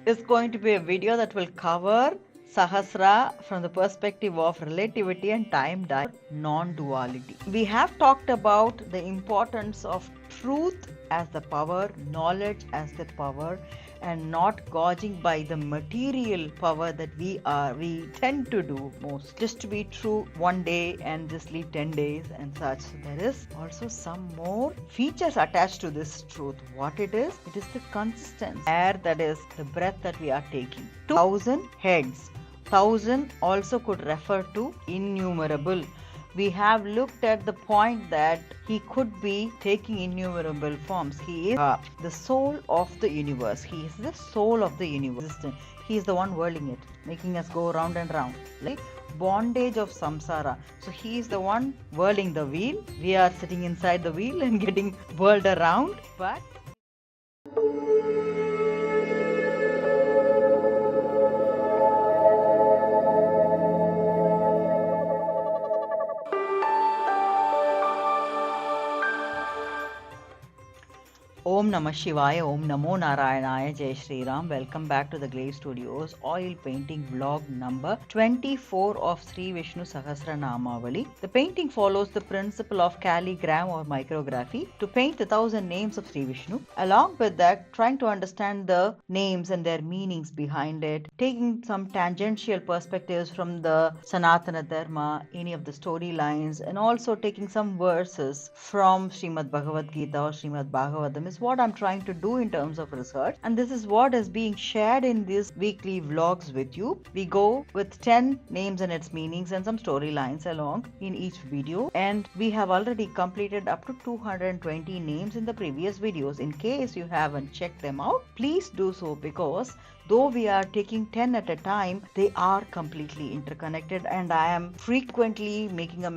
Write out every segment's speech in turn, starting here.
is going to be a video that will cover Sahasra from the perspective of relativity and time non-duality. We have talked about the importance of truth as the power, knowledge as the power, and not gauging by the material power that we tend to do most. Just to be true one day and just leave 10 days and such. There is also some more features attached to this truth. What it is? It is the consistency. Air, that is the breath that we are taking. 2,000 heads. 1,000 also could refer to innumerable. We have looked at the point that he could be taking innumerable forms. He is the soul of the universe. He is the soul of the universe. He is the one whirling it, making us go round and round. Like bondage of samsara. So he is the one whirling the wheel. We are sitting inside the wheel and getting whirled around. But Om Namah Shivaya, Om Namo Narayanaya, Jai Shri Ram. Welcome back to the Glade Studios oil painting vlog number 24 of Sri Vishnu Sahasranamavali. The painting follows the principle of calligram or micrography to paint the 1,000 names of Sri Vishnu. Along with that, trying to understand the names and their meanings behind it, taking some tangential perspectives from the Sanatana Dharma, any of the storylines, and also taking some verses from Shrimad Bhagavad Gita or Shrimad Bhagavadam is what I'm trying to do in terms of research, and this is what is being shared in these weekly vlogs with you. We go with 10 names and its meanings and some storylines along in each video, and we have already completed up to 220 names in the previous videos. In case you haven't checked them out, please do so, because though we are taking 10 at a time, they are completely interconnected, and I am frequently making a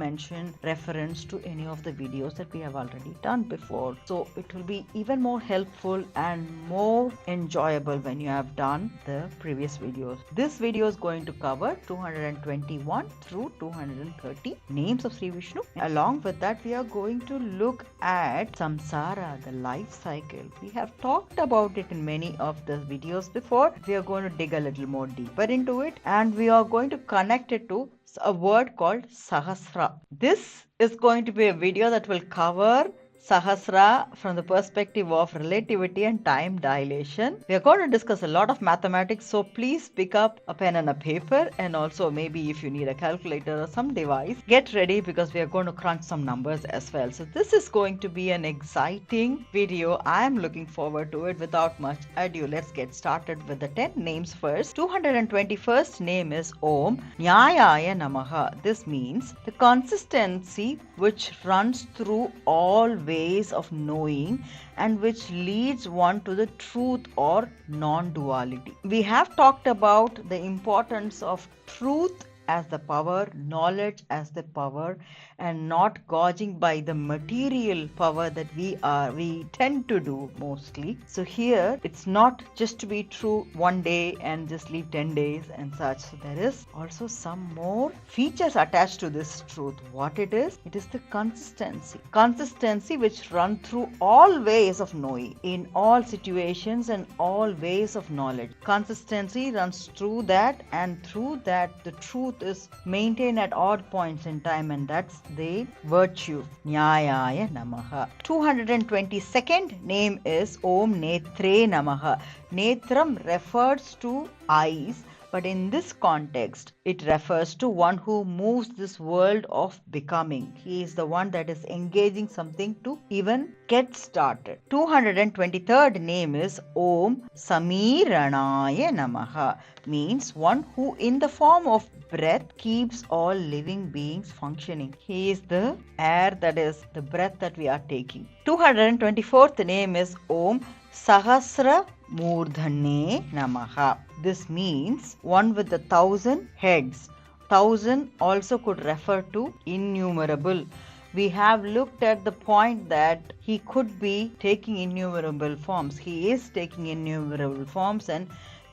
reference to any of the videos that we have already done before. So it will be even more helpful and more enjoyable when you have done the previous videos. This video is going to cover 221 through 230 names of Sri Vishnu. Along with that, we are going to look at Samsara, the life cycle. We have talked about it in many of the videos before. We are going to dig a little more deeper into it, and we are going to connect it to a word called Sahasra. This is going to be a video that will cover Sahasra from the perspective of relativity and time dilation. We are going to discuss a lot of mathematics, so please pick up a pen and a paper, and also maybe if you need a calculator or some device, get ready, because we are going to crunch some numbers as well. So this is going to be an exciting video. I am looking forward to it. Without much ado, let's get started with the 10 names first. 221st name is Om Nyayaya Namaha. This means the consistency which runs through all ways of knowing and which leads one to the truth or non-duality. We have talked about the importance of truth as the power, knowledge as the power, and not gauging by the material power that we tend to do mostly. So here it's not just to be true one day and just leave 10 days and such. So there is also some more features attached to this truth. What it is? It is the consistency. Consistency which run through all ways of knowing, in all situations and all ways of knowledge. Consistency runs through that, and through that the truth is maintained at odd points in time, and that's the virtue. Nyayaya Namaha. 222nd name is Om Netre Namaha. Netram refers to eyes, but in this context, it refers to one who moves this world of becoming. He is the one that is engaging something to even get started. 223rd name is Om Samiranaya Namaha. Means one who in the form of breath keeps all living beings functioning. He is the air, that is the breath that we are taking. 224th name is Om Sahasra Murdhane Namaha. This means one with 1,000 heads. 1,000 also could refer to innumerable. We have looked at the point that he could be taking innumerable forms. He is taking innumerable forms, and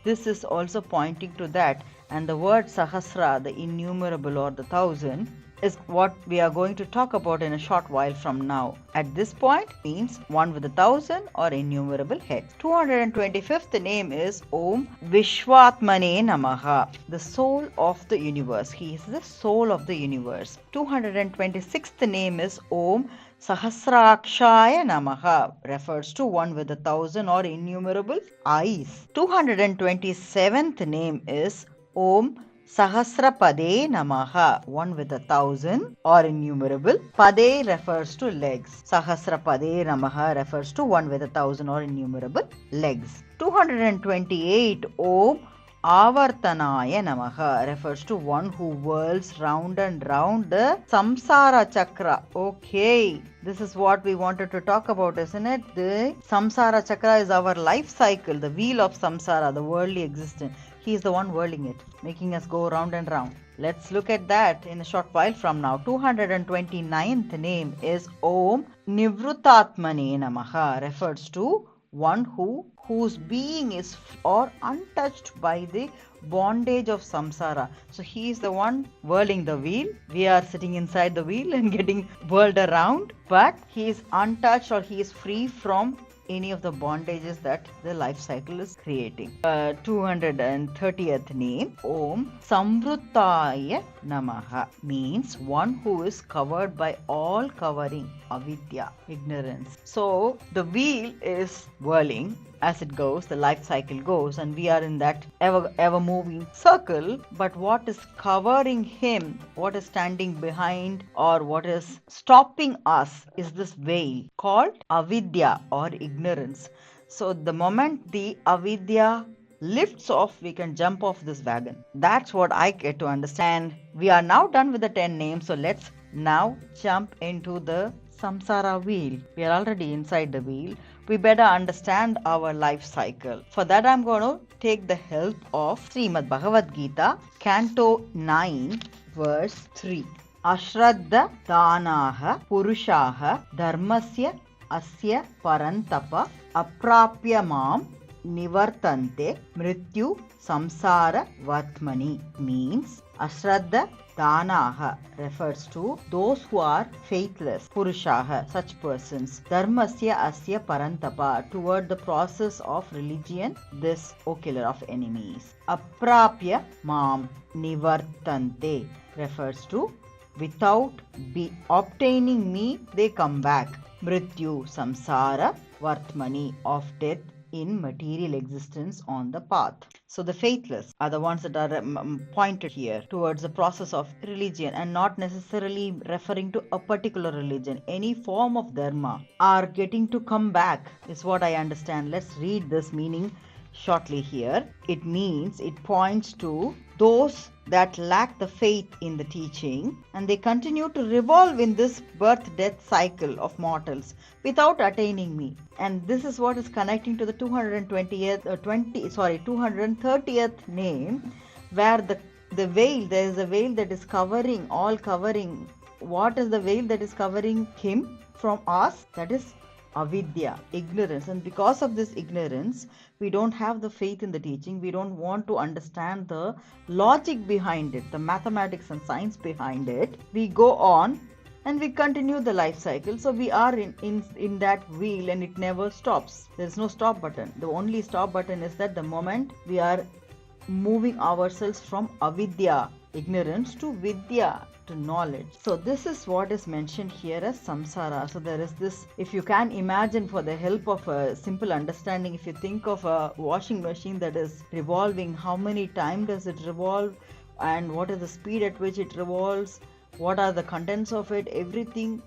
this is also pointing to that. And the word Sahasra, the innumerable or the 1,000, is what we are going to talk about in a short while from now. At this point means one with 1,000 or innumerable heads. 225th name is Om Vishwatmane Namaha, the soul of the universe. He is the soul of the universe. 226th name is Om Sahasrakshaya Namaha, refers to one with 1,000 or innumerable eyes. 227th name is Om Sahasrapade Namaha, one with 1,000 or innumerable. Pade refers to legs. Sahasrapade Namaha refers to one with 1,000 or innumerable legs. 228 Om Avartanaya Namaha refers to one who whirls round and round the Samsara Chakra. Okay, this is what we wanted to talk about, isn't it? The Samsara Chakra is our life cycle, the wheel of Samsara, the worldly existence. He is the one whirling it, making us go round and round. Let's look at that in a short while from now. 229th name is Om Nivrutatmane Namaha, refers to one whose being is or untouched by the bondage of samsara. So he is the one whirling the wheel. We are sitting inside the wheel and getting whirled around, but he is untouched or he is free from any of the bondages that the life cycle is creating. 230th name Om Samvruttaya Namaha means one who is covered by all covering avidya, ignorance. So the wheel is whirling as it goes, the life cycle goes, and we are in that ever moving circle. But what is covering him, what is standing behind, or what is stopping us is this veil called avidya or ignorance. So the moment the avidya lifts off, we can jump off this wagon. That's what I get to understand. We are now done with the 10 names, so let's now jump into the samsara wheel. We are already inside the wheel. We better understand our life cycle. For that, I'm going to take the help of Shrimad Bhagavad Gita, Canto 9, verse 3. Ashraddha danaha purushaha dharmasya asya parantapa aprapya mam nivartante mrityu samsara vatmani means Ashraddha Danaha refers to those who are faithless, Purushaha, such persons. Dharmasya asya parantapa, toward the process of religion, this, O killer of enemies. Aprapya mam nivartante refers to without obtaining me, they come back. Mrityu samsara vartmani, of death in material existence on the path. So the faithless are the ones that are pointed here towards the process of religion, and not necessarily referring to a particular religion. Any form of dharma are getting to come back is what I understand. Let's read this meaning shortly here. It means, it points to those that lack the faith in the teaching, and they continue to revolve in this birth-death cycle of mortals without attaining me. And this is what is connecting to the 230th name, where the veil, there is a veil that is covering, all covering. What is the veil that is covering him from us? That is avidya, ignorance. And because of this ignorance, we don't have the faith in the teaching. We don't want to understand the logic behind it, the mathematics and science behind it. We go on and we continue the life cycle. So we are in that wheel, and it never stops. There is no stop button. The only stop button is that the moment we are moving ourselves from avidya, ignorance, to vidya, to knowledge. So this is what is mentioned here as samsara. So there is this, if you can imagine, for the help of a simple understanding, if you think of a washing machine that is revolving, how many times does it revolve, and what is the speed at which it revolves, what are the contents of it, everything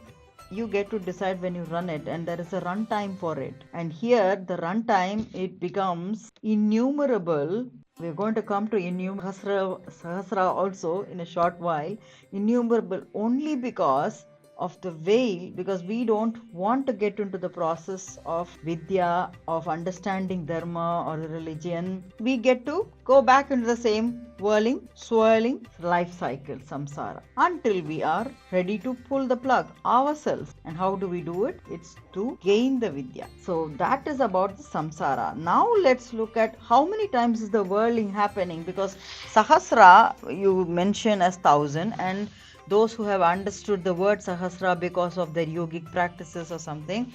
you get to decide when you run it, and there is a run time for it. And here the run time, it becomes innumerable. We're going to come to Sahasra also in a short while. Innumerable only because of the veil, because we don't want to get into the process of vidya, of understanding dharma or religion. We get to go back into the same whirling, swirling life cycle, samsara, until we are ready to pull the plug ourselves. And how do we do it? It's to gain the vidya. So that is about the samsara. Now let's look at how many times is the whirling happening, because Sahasra you mention as 1,000, and Those who have understood the word Sahasra because of their yogic practices or something,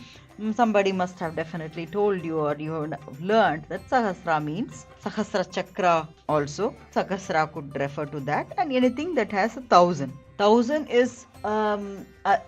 somebody must have definitely told you, or you have learned that Sahasra means Sahasra Chakra also. Sahasra could refer to that, and anything that has 1,000. 1,000 is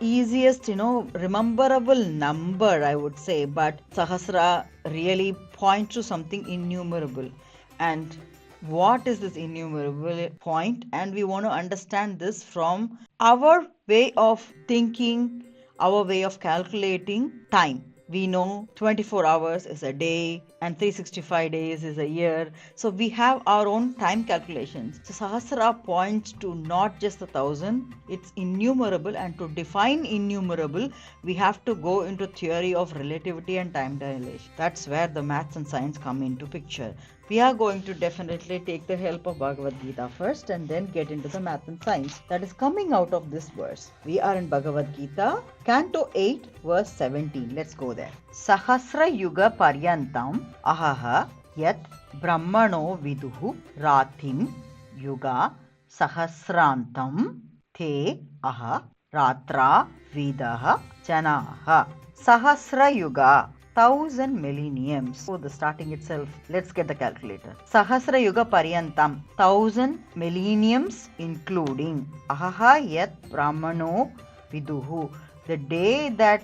easiest, rememberable number, I would say, but Sahasra really points to something innumerable. And what is this innumerable point? And we want to understand this from our way of thinking, our way of calculating time. We know 24 hours is a day and 365 days is a year. So we have our own time calculations. So Sahasra points to not just 1,000, it's innumerable. And to define innumerable, we have to go into theory of relativity and time dilation. That's where the maths and science come into picture. We are going to definitely take the help of Bhagavad Gita first and then get into the math and science that is coming out of this verse. We are in Bhagavad Gita, Canto 8, verse 17. Let's go there. Sahasra Yuga Paryantam Ahaha Yat Brahmano Viduhu Ratim Yuga Sahasrantam Te Aha Ratra Vidaha Janaha. Sahasra Yuga, 1,000 millenniums. So the starting itself, let's get the calculator. Sahasra Yuga Paryantam, 1,000 millenniums including Ahaha Yat Brahmano Viduhu, the day that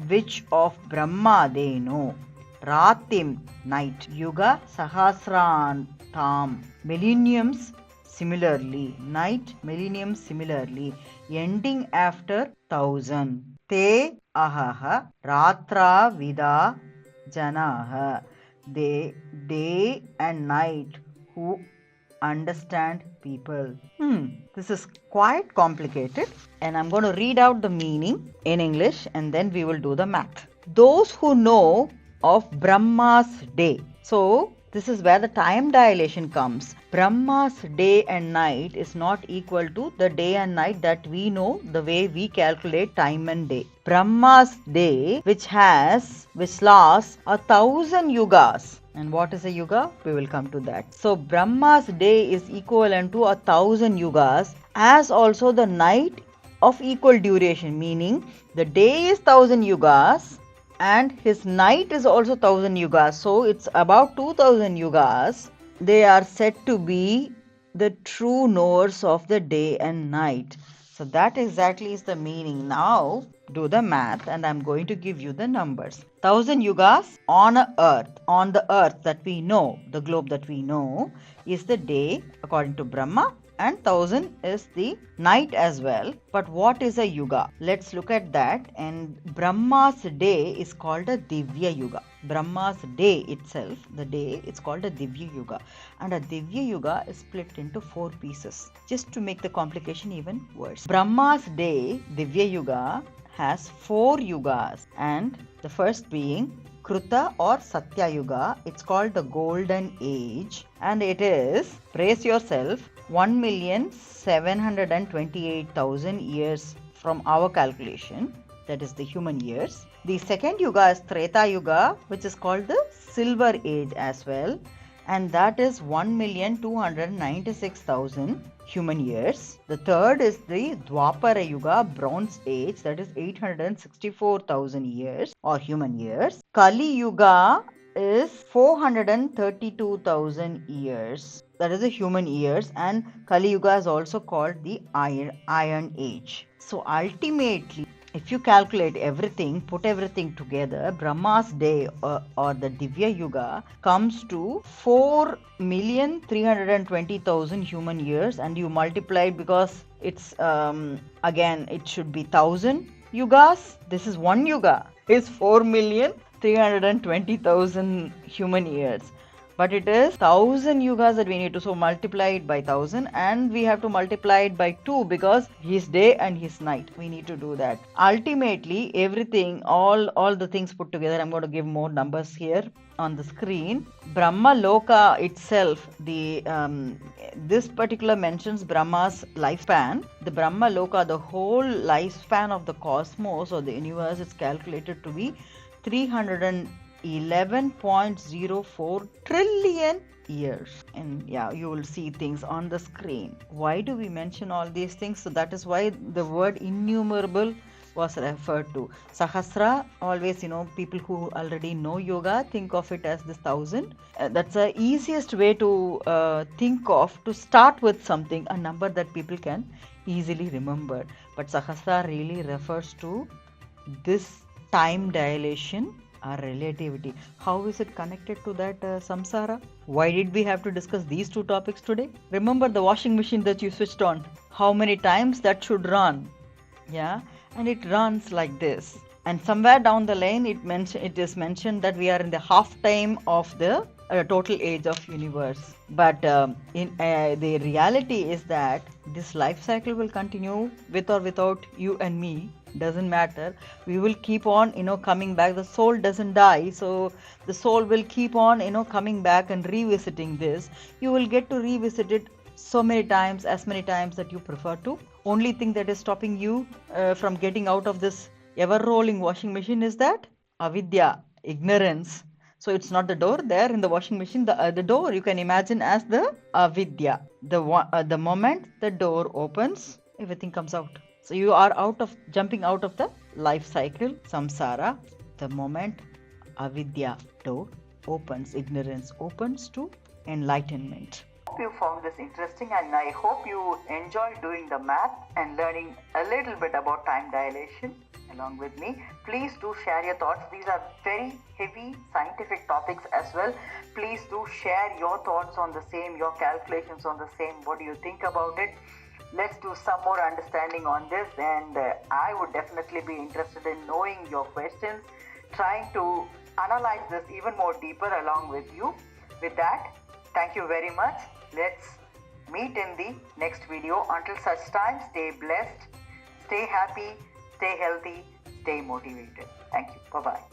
which of Brahma they know. Ratim, night. Yuga Sahasrantam, millenniums similarly. Night, millennium similarly. Ending after 1,000. Te ahaha ratra vida janaha, they day and night who understand people. This is quite complicated, and I'm going to read out the meaning in English and then we will do the math. Those who know of Brahma's day. So this is where the time dilation comes. Brahma's day and night is not equal to the day and night that we know the way we calculate time and day. Brahma's day, which lasts 1,000 yugas. And what is a yuga? We will come to that. So Brahma's day is equivalent to 1,000 yugas, as also the night of equal duration, meaning the day is 1,000 yugas and his night is also 1,000 yugas. So it's about 2,000 yugas. They are said to be the true knowers of the day and night. So that exactly is the meaning. Now do the math and I'm going to give you the numbers. 1,000 yugas on the earth that we know, the globe that we know, is the day according to Brahma, and 1,000 is the night as well. But what is a yuga? Let's look at that. And Brahma's day is called a Divya Yuga. Brahma's day itself, the day, it's called a Divya Yuga. And a Divya Yuga is split into 4 pieces, just to make the complication even worse. Brahma's day, Divya Yuga, has 4 yugas, and the first being Kruta or Satya Yuga. It's called the Golden Age, and it is, brace yourself, 1,728,000 years from our calculation, that is the human years. The second yuga is Treta Yuga, which is called the Silver Age as well, and that is 1,296,000 human years. The third is the Dwapara Yuga, Bronze Age, that is 864,000 years or human years. Kali Yuga is 432,000 years, that is the human years, and Kali Yuga is also called the Iron Age. So ultimately, if you calculate everything, put everything together, Brahma's day or the Divya Yuga comes to 4,320,000 human years, and you multiply it because it's again it should be 1,000 yugas. This is one yuga is 4,320,000 human years. But it is 1,000 yugas that we need to, so multiply it by 1,000, and we have to multiply it by 2 because his day and his night. We need to do that. Ultimately, everything, all the things put together, I'm going to give more numbers here on the screen. Brahma Loka itself, this particular mentions Brahma's lifespan. The Brahma Loka, the whole lifespan of the cosmos or the universe, is calculated to be 300 11.04 trillion years. And yeah, you will see things on the screen. Why do we mention all these things? So that is why the word innumerable was referred to. Sahasra, always, people who already know yoga think of it as this 1,000. That's the easiest way to think of, to start with something, a number that people can easily remember. But Sahasra really refers to this time dilation or relativity. How is it connected to that samsara? Why did we have to discuss these two topics today? Remember the washing machine that you switched on. How many times that should run? Yeah, and it runs like this. And somewhere down the lane, it is mentioned that we are in the half time of the total age of universe. But the reality is that this life cycle will continue with or without you and me. Doesn't matter. We will keep on, coming back. The soul doesn't die, so the soul will keep on, coming back and revisiting this. You will get to revisit it so many times, as many times that you prefer to. Only thing that is stopping you from getting out of this ever-rolling washing machine is that avidya, ignorance. So it's not the door there in the washing machine. The door you can imagine as the avidya. The moment the door opens, everything comes out. So you are jumping out of the life cycle, samsara, the moment avidya door opens, ignorance opens to enlightenment. Hope you found this interesting, and I hope you enjoyed doing the math and learning a little bit about time dilation along with me. Please do share your thoughts. These are very heavy scientific topics as well. Please do share your thoughts on the same, your calculations on the same. What do you think about it? Let's do some more understanding on this, and I would definitely be interested in knowing your questions, trying to analyze this even more deeper along with you. With that, thank you very much. Let's meet in the next video. Until such time, stay blessed, stay happy, stay healthy, stay motivated. Thank you. Bye-bye.